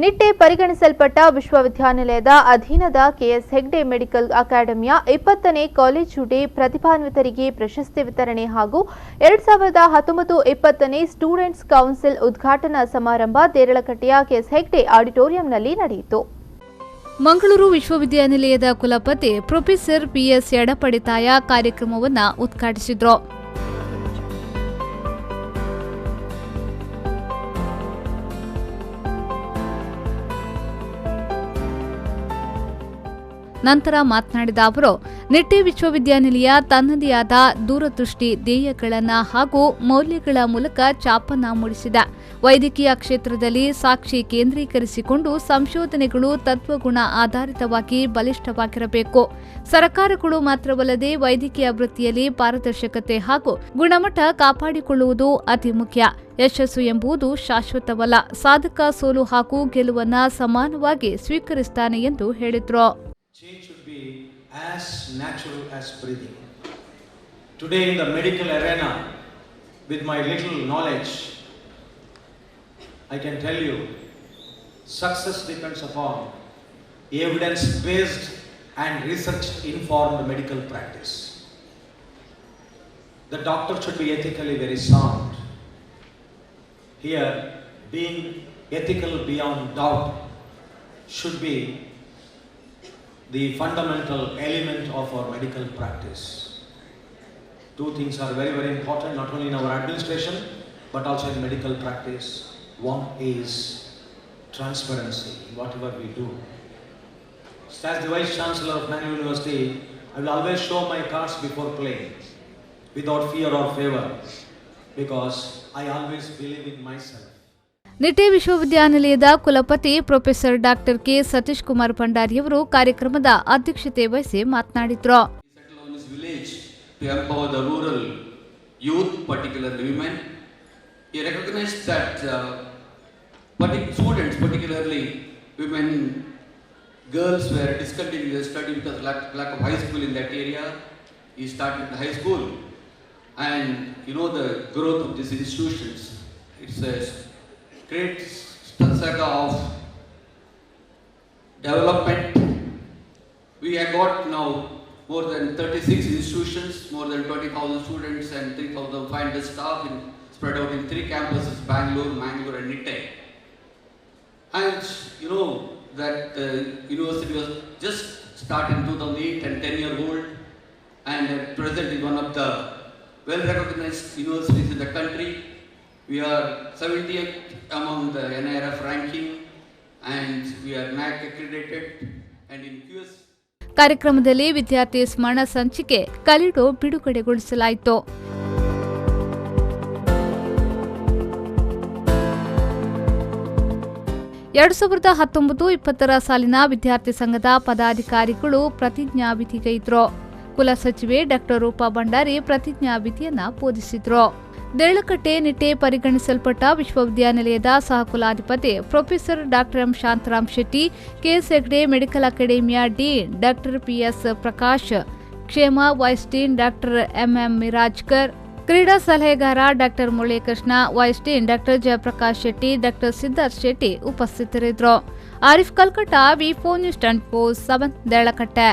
ನಿಟ್ಟೆ ಪರಿಗಣಿಸಲ್ಪಟ್ಟ ವಿಶ್ವವಿದ್ಯಾನಿಲಯದ ಅಧೀನದ KS Hegde medical ಅಕಾಡೆಮಿಯ 20ನೇ ಕಾಲೇಜು ಡೇ ಪ್ರತಿಭಾನ್ವಿತರಿಗೆ ಪ್ರಶಸ್ತಿ ವಿತರಣೆ ಹಾಗೂ 2019-20ನೇ ಸ್ಟೂಡೆಂಟ್ಸ್ ಕೌನ್ಸಿಲ್ ಉದ್ಘಾಟನಾ ಸಮಾರಂಭ ದೇರಳಕಟ್ಟೆಯ ಕೆಎಸ್ ಹೆಗ್ಡೆ ಆಡಿಟೋರಿಯಂನಲ್ಲಿ ನಡೆಯಿತು. ಮಂಗಳೂರು ವಿಶ್ವವಿದ್ಯಾನಿಲಯದ ಕುಲಪತಿ ಪ್ರೊಫೆಸರ್ ಪಿಎಸ್ ಎಡಪಡಿತಾಯ ಕಾರ್ಯಕ್ರಮವನ್ನು ಉದ್ಘಾಟಿಸಿದರು. ನಂತರ ಮಾತನಾಡಿದ ಅವರು, ನಿಟ್ಟೆ ವಿಶ್ವವಿದ್ಯಾನಿಲಯ ತನ್ನದೇ ಆದ ದೂರದೃಷ್ಟಿ ಧ್ಯೇಯಗಳನ್ನು ಹಾಗೂ ಮೌಲ್ಯಗಳ ಮೂಲಕ ಛಾಪನ್ನ ಮೂಡಿಸಿದೆ. ವೈದ್ಯಕೀಯ ಕ್ಷೇತ್ರದಲ್ಲಿ ಸಾಕ್ಷಿ ಕೇಂದ್ರೀಕರಿಸಿಕೊಂಡು ಸಂಶೋಧನೆಗಳು ತತ್ವಗುಣ ಆಧಾರಿತವಾಗಿ ಬಲಿಷ್ಠವಾಗಿರಬೇಕು. ಸರ್ಕಾರಗಳು ಮಾತ್ರವಲ್ಲದೆ ವೈದ್ಯಕೀಯ ವೃತ್ತಿಯಲ್ಲಿ ಪಾರದರ್ಶಕತೆ ಹಾಗೂ ಗುಣಮಟ್ಟ ಕಾಪಾಡಿಕೊಳ್ಳುವುದು ಅತಿ ಮುಖ್ಯ. ಯಶಸ್ಸು ಎಂಬುದು ಶಾಶ್ವತವಲ್ಲ. ಸಾಧಕ ಸೋಲು ಹಾಗೂ ಗೆಲುವನ್ನು ಸಮಾನವಾಗಿ ಸ್ವೀಕರಿಸುತ್ತಾನೆ ಎಂದು ಹೇಳಿದರು. Change should be as natural as breathing. Today in the medical arena, with my little knowledge, I can tell you, success depends upon evidence-based and research-informed medical practice. The doctor should be ethically very sound. Here, being ethical beyond doubt should be the fundamental element of our medical practice. Two things are very, very important, not only in our administration, but also in medical practice. One is transparency in whatever we do. As the Vice Chancellor of Nanu University, I will always show my cards before playing, without fear or favor, because I always believe in myself. Nitte ವಿಶ್ವವಿದ್ಯಾನಿಲಯದ ಕುಲಪತಿ professor doctor K Satish Kumar ಭಂಡಾರಿಯವರು ಕಾರ್ಯಕ್ರಮದ ಅಧ್ಯಕ್ಷತೆ ವಹಿಸಿ ಮಾತನಾಡಿದರು. To empower the rural youth, particularly women, he recognized that students, particularly women, girls, were discontinuing their study because lack of high school in that area. He started the high school, and the growth of these institutions. It's a great saga of development. We have got now more than 36 institutions, more than 20,000 students and 3,500 staff spread out in 3 campuses, Bangalore, Mangalore and Nitte. And that the university was just started in 2008 and 10-year-old, and at present is one of the well-recognized universities in the country. We are 78th among the NIRF ranking, and we are NAAC accredited, and in QS. ಕಾರ್ಯಕ್ರಮದಲ್ಲಿ ವಿದ್ಯಾರ್ಥಿ ಸ್ಮರಣ ಸಂಚಿಕೆ ಕಲಿಡೋ ಬಿಡುಗಡೆಗೊಳಿಸಲಾಯಿತು. ಎರಡು 2019-20 ಸಾಲಿನ ವಿದ್ಯಾರ್ಥಿ ಸಂಘದ ಪದಾಧಿಕಾರಿಗಳು ಪ್ರತಿಜ್ಞಾ ವಿಧಿಗೈದರು. ಕುಲಸಚಿವೆ ಡಾಕ್ಟರ್ ರೂಪಾ ಭಂಡಾರಿ ಪ್ರತಿಜ್ಞಾ ವಿಧಿಯನ್ನ ಬೋಧಿಸಿದ್ರು. ದೇರಳಕಟ್ಟೆ ನಿಟ್ಟೆ ಪರಿಗಣಿಸಲ್ಪಟ್ಟ ವಿಶ್ವವಿದ್ಯಾನಿಲಯದ ಸಹಕುಲಾಧಿಪತಿ professor doctor M Shantaram Shetty, KS Hegde medical ಅಕಾಡೆಮಿಯ dean doctor PS Prakash, Kshema vice dean doctor MM Mirajkar, ಕ್ರೀಡಾ ಸಲಹೆಗಾರ doctor Muralikrishna, vice dean doctor Jayaprakash Shetty, doctor Siddharth Shetty ಉಪಸ್ಥಿತರಿದ್ದರು. ಆರಿಫ್ ಕಲ್ಕಟ್ಟ, ವಿ4 ನ್ಯೂಸ್ 24/7 ದೇರಳಕಟ್ಟೆ.